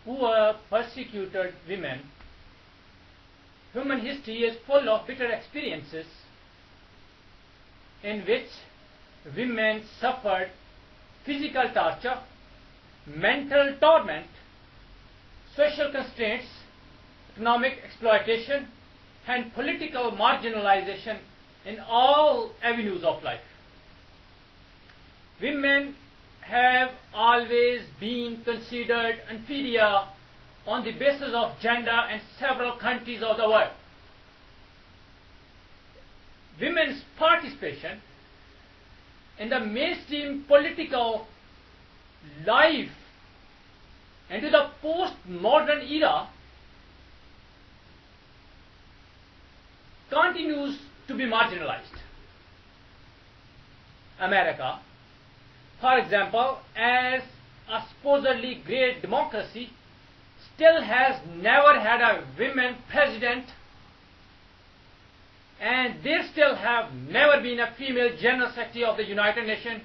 poor, persecuted women, human history is full of bitter experiences in which women suffered physical torture, mental torment, social constraints, economic exploitation, and political marginalization in all avenues of life. Women have always been considered inferior on the basis of gender in several countries of the world. Women's participation in the mainstream political life into the post-modern era continues to be marginalized. America, for example, as a supposedly great democracy, still has never had a women president, and there still have never been a female General Secretary of the United Nations,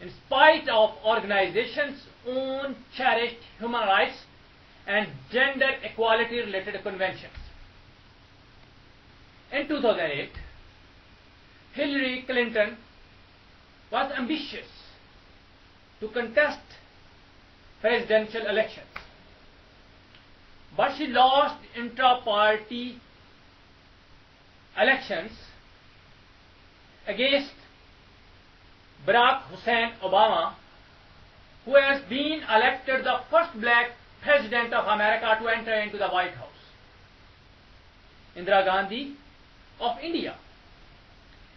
in spite of organizations' own cherished human rights and gender equality related conventions. In 2008, Hillary Clinton was ambitious to contest presidential elections, but she lost intra-party elections against Barack Hussain Obama, who has been elected the first black president of America to enter into the White House. Indira Gandhi of India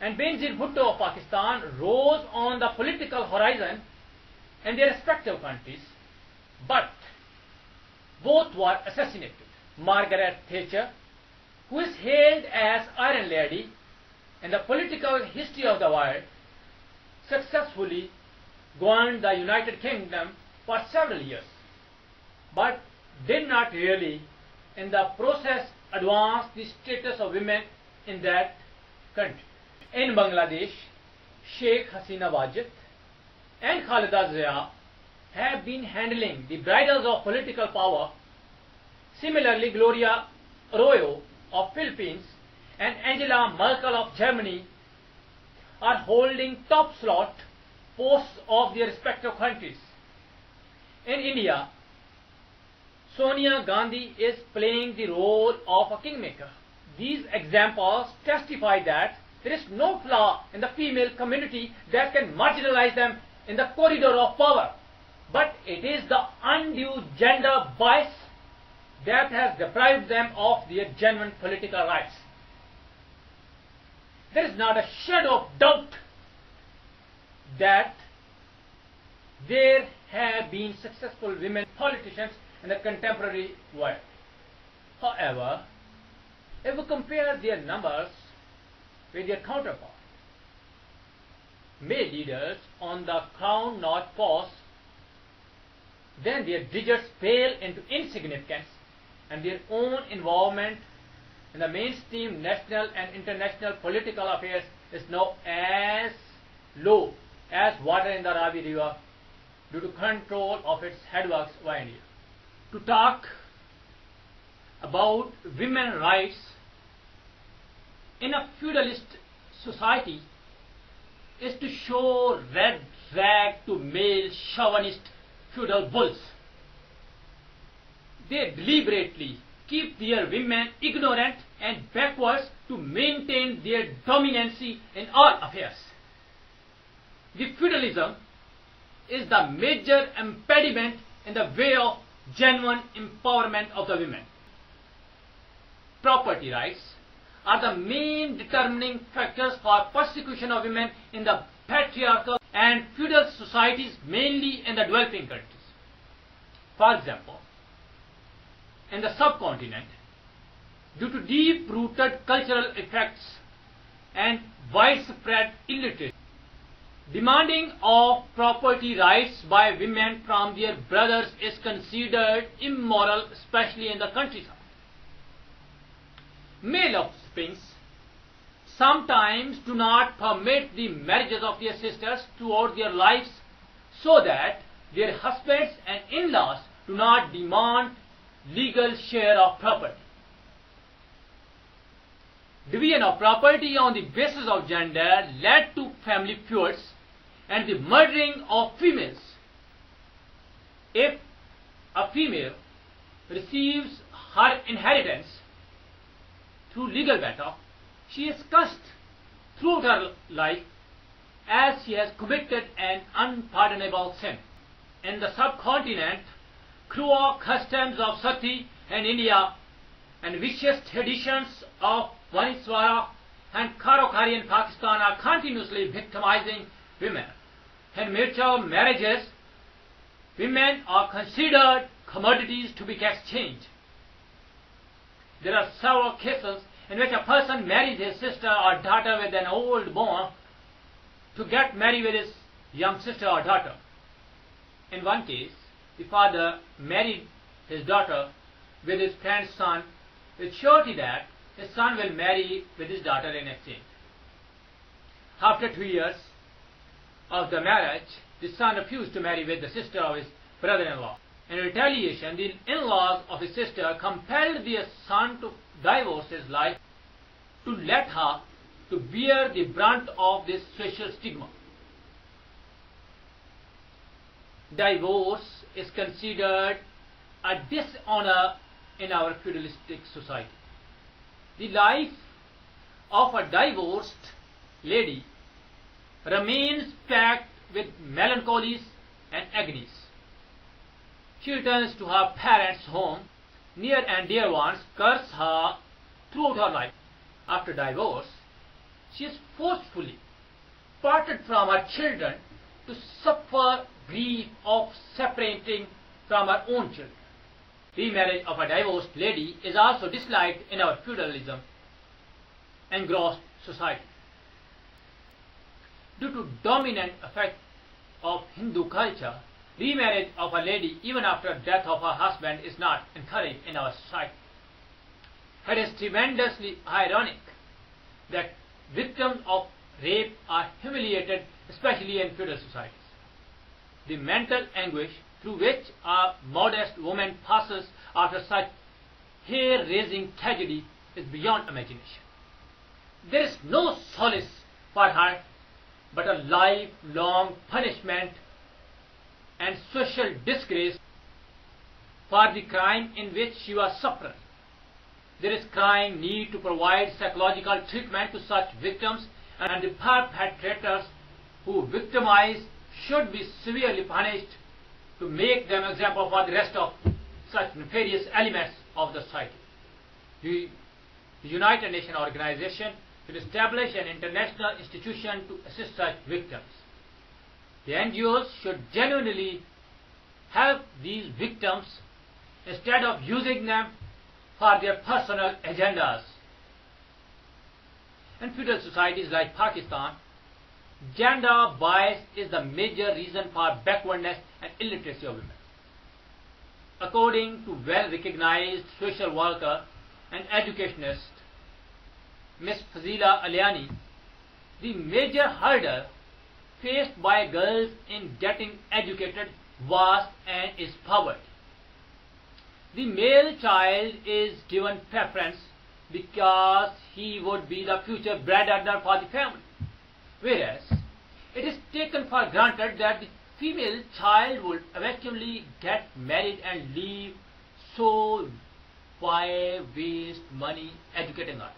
and Benazir Bhutto of Pakistan rose on the political horizon in their respective countries, but both were assassinated. Margaret Thatcher, who is hailed as Iron Lady in the political history of the world, successfully governed the United Kingdom for several years, but did not really in the process advance the status of women in that country. In Bangladesh, Sheikh Hasina Wajid and Khalida Zia have been handling the bridles of political power. Similarly, Gloria Arroyo of Philippines and Angela Merkel of Germany are holding top slot posts of their respective countries. In India, Sonia Gandhi is playing the role of a kingmaker. These examples testify that there is no flaw in the female community that can marginalize them in the corridor of power, but it is the undue gender bias that has deprived them of their genuine political rights. There is not a shadow of doubt that there have been successful women politicians in the contemporary world. However, if we compare their numbers with their counterpart, male leaders on the Crown North post, then their digits pale into insignificance, and their own involvement in the mainstream national and international political affairs is now as low as water in the Ravi River due to control of its headworks by India. To talk about women's rights in a feudalist society is to show red rag to male chauvinist feudal bulls. They deliberately keep their women ignorant and backwards to maintain their dominancy in all affairs. The feudalism is the major impediment in the way of genuine empowerment of the women. Property rights are the main determining factors for persecution of women in the patriarchal and feudal societies, mainly in the developing countries. For example, in the subcontinent, due to deep-rooted cultural effects and widespread illiteracy, demanding of property rights by women from their brothers is considered immoral, especially in the countryside. Male offsprings sometimes do not permit the marriages of their sisters throughout their lives, so that their husbands and in-laws do not demand legal share of property. Division of property on the basis of gender led to family feuds and the murdering of females. If a female receives her inheritance through legal battle, she is cursed throughout her life as she has committed an unpardonable sin. In the subcontinent, cruel customs of Sati and India and vicious traditions of Vaniswara and Kharokhari in Pakistan are continuously victimizing women. In mutual marriages, women are considered commodities to be exchanged. There are several cases in which a person marries his sister or daughter with an old born to get married with his young sister or daughter. In one case, the father married his daughter with his friend's son with surety that his son will marry with his daughter in exchange. After 2 years of the marriage, the son refused to marry with the sister of his brother-in-law. In retaliation, the in-laws of his sister compelled the son to divorce his wife to let her to bear the brunt of this social stigma. Divorce is considered a dishonor in our feudalistic society. The life of a divorced lady remains packed with melancholies and agonies. She returns to her parents' home, near and dear ones curse her throughout her life. After divorce, she is forcefully parted from her children to suffer grief of separating from her own children. Remarriage of a divorced lady is also disliked in our feudalism engrossed society. Due to dominant effect of Hindu culture, remarriage of a lady even after death of her husband is not encouraged in our society. It is tremendously ironic that victims of rape are humiliated, especially in feudal societies. The mental anguish through which a modest woman passes after such hair-raising tragedy is beyond imagination. There is no solace for her but a lifelong punishment and social disgrace for the crime in which she was suffering. There is crying need to provide psychological treatment to such victims, and the perpetrators who victimize should be severely punished to make them example for the rest of such nefarious elements of the society. The United Nations organization should establish an international institution to assist such victims. The NGOs should genuinely help these victims instead of using them for their personal agendas. In feudal societies like Pakistan, gender bias is the major reason for backwardness and illiteracy of women. According to well-recognized social worker and educationist Ms. Fazila Aliani, the major hurdle faced by girls in getting educated was and is poverty. The male child is given preference because he would be the future breadwinner for the family, whereas it is taken for granted that the female child would eventually get married and leave, so why waste money educating her?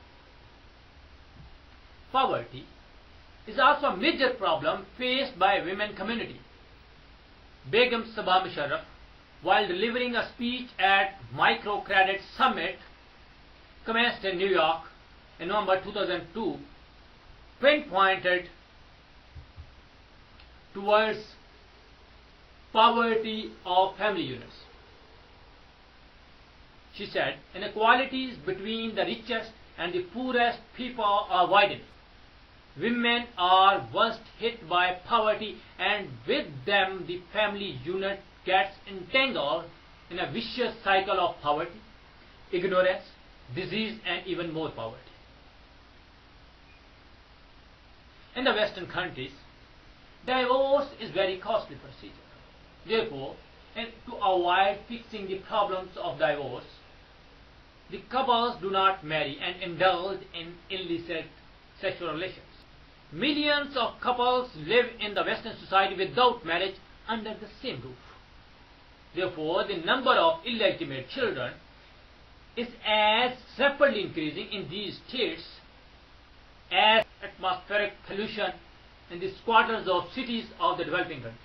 Poverty is also a major problem faced by women community. Begum Sabha Musharraf, while delivering a speech at Microcredit Summit commenced in New York in November 2002, pinpointed towards poverty of family units. She said, inequalities between the richest and the poorest people are widening. Women are worst hit by poverty, and with them the family unit gets entangled in a vicious cycle of poverty, ignorance, disease, and even more poverty. In the Western countries, divorce is very costly procedure. Therefore, and to avoid fixing the problems of divorce, the couples do not marry and indulge in illicit sexual relations. Millions of couples live in the Western society without marriage under the same roof. Therefore, the number of illegitimate children is as rapidly increasing in these states as atmospheric pollution in the squatters of cities of the developing countries.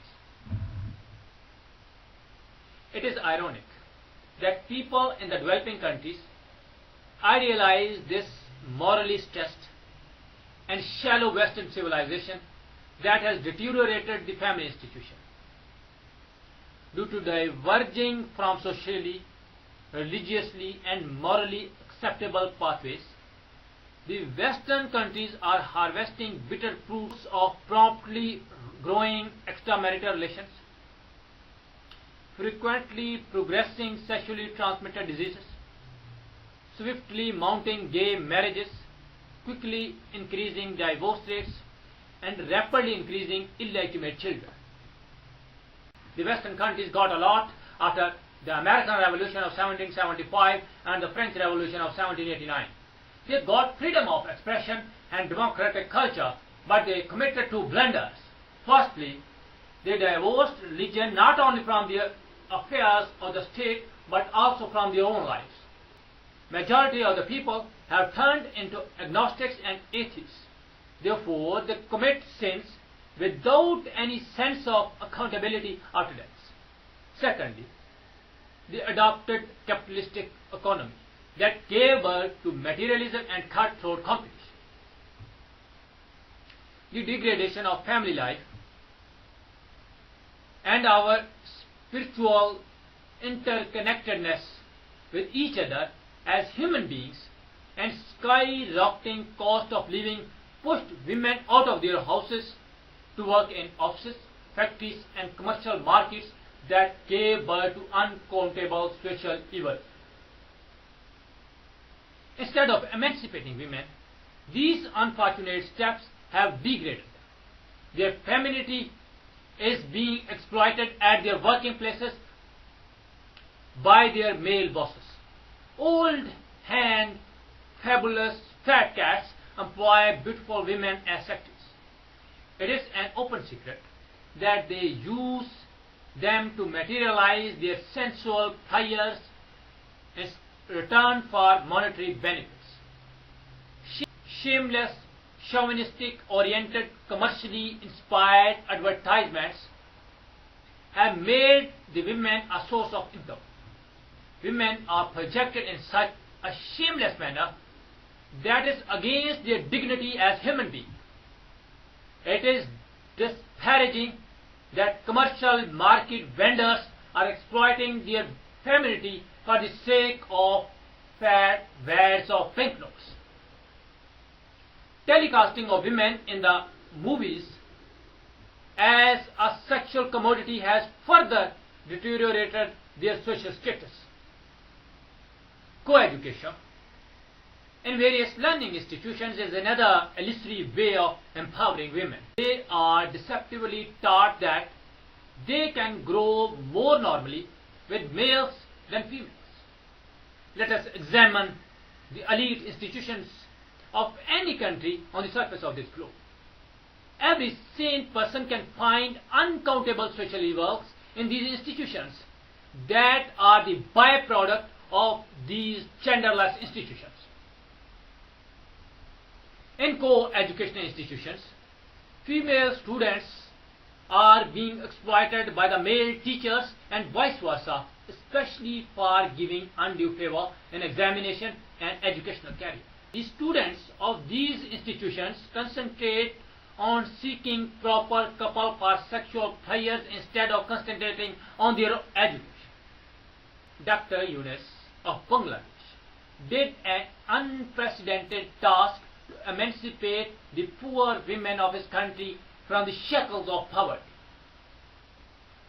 It is ironic that people in the developing countries idealize this morally stressed and shallow Western civilization that has deteriorated the family institution. Due to diverging from socially, religiously and morally acceptable pathways, the Western countries are harvesting bitter fruits of promptly growing extramarital relations, frequently progressing sexually transmitted diseases, swiftly mounting gay marriages, quickly increasing divorce rates, and rapidly increasing illegitimate children. The Western countries got a lot after the American Revolution of 1775 and the French Revolution of 1789. They got freedom of expression and democratic culture, but they committed two blunders. Firstly, they divorced religion not only from the affairs of the state but also from their own lives. Majority of the people have turned into agnostics and atheists. Therefore, they commit sins without any sense of accountability afterwards. Secondly, they adopted capitalistic economy that gave birth to materialism and cutthroat competition. The degradation of family life and our spiritual interconnectedness with each other as human beings and skyrocketing cost of living pushed women out of their houses to work in offices, factories and commercial markets that gave birth to uncountable social evils. Instead of emancipating women, these unfortunate steps have degraded them. Their femininity is being exploited at their working places by their male bosses. Old hand, fabulous fat cats employ beautiful women as secretaries. It is an open secret that they use them to materialize their sensual pleasures in return for monetary benefits. Shameless, chauvinistic oriented, commercially inspired advertisements have made the women a source of income. Women are projected in such a shameless manner that is against their dignity as human beings. It is disparaging that commercial market vendors are exploiting their femininity for the sake of fat wads of pink notes. Telecasting of women in the movies as a sexual commodity has further deteriorated their social status. Co-education in various learning institutions is another illusory way of empowering women. They are deceptively taught that they can grow more normally with males than females. Let us examine the elite institutions of any country on the surface of this globe. Every sane person can find uncountable social evils in these institutions that are the byproduct of these genderless institutions. In co-educational institutions, female students are being exploited by the male teachers and vice versa, especially for giving undue favor in examination and educational career. The students of these institutions concentrate on seeking proper couple for sexual pleasures instead of concentrating on their education. Dr. Yunus of Bangladesh did an unprecedented task to emancipate the poor women of his country from the shackles of poverty.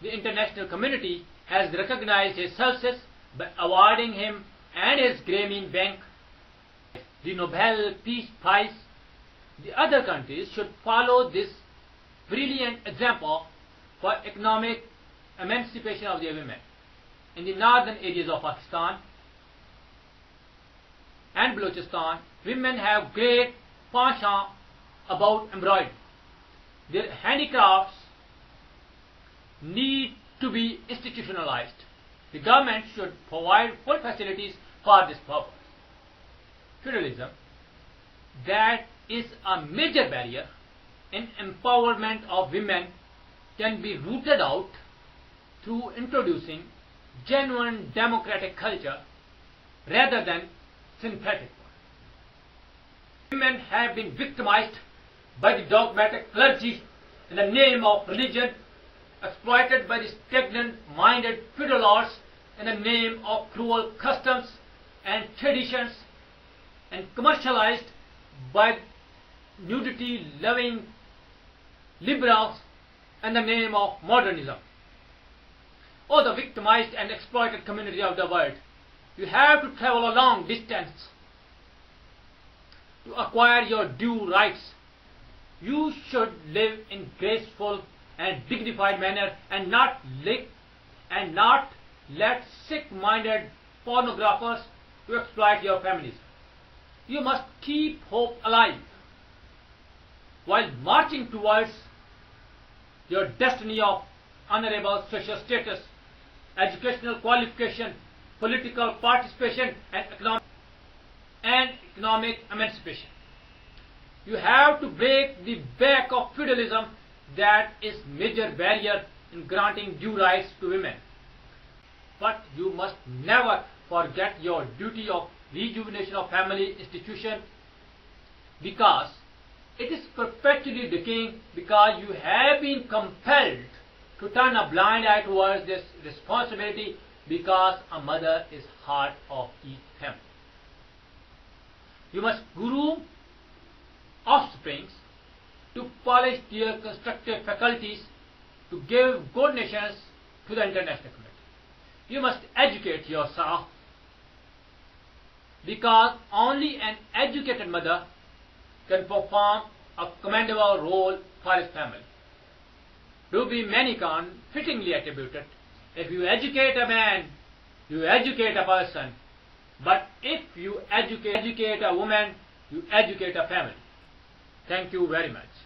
The international community has recognized his services by awarding him and his Grameen Bank the Nobel Peace Prize. The other countries should follow this brilliant example for economic emancipation of the women. In the northern areas of Pakistan and Balochistan, women have great penchant about embroidery. Their handicrafts need to be institutionalized. The government should provide full facilities for this purpose. Feudalism, that is a major barrier in empowerment of women, can be rooted out through introducing genuine democratic culture rather than synthetic one. Women have been victimized by the dogmatic clergy in the name of religion, exploited by the stagnant-minded feudal lords in the name of cruel customs and traditions, and commercialized by nudity-loving liberals in the name of modernism. Oh, the victimized and exploited community of the world, you have to travel a long distance to acquire your due rights. You should live in graceful and dignified manner and not let sick-minded pornographers to exploit your families. You must keep hope alive while marching towards your destiny of honorable social status, educational qualification, political participation, and economic emancipation. You have to break the back of feudalism, that is major barrier in granting due rights to women. But you must never forget your duty of rejuvenation of family institution, because it is perpetually decaying, because you have been compelled to turn a blind eye towards this responsibility, because a mother is heart of each family. You must groom offsprings to polish their constructive faculties to give good nations to the international community. You must educate yourself, because only an educated mother can perform a commendable role for his family. Ruby Manicon fittingly attributed, if you educate a man, you educate a person, but if you educate a woman, you educate a family. Thank you very much.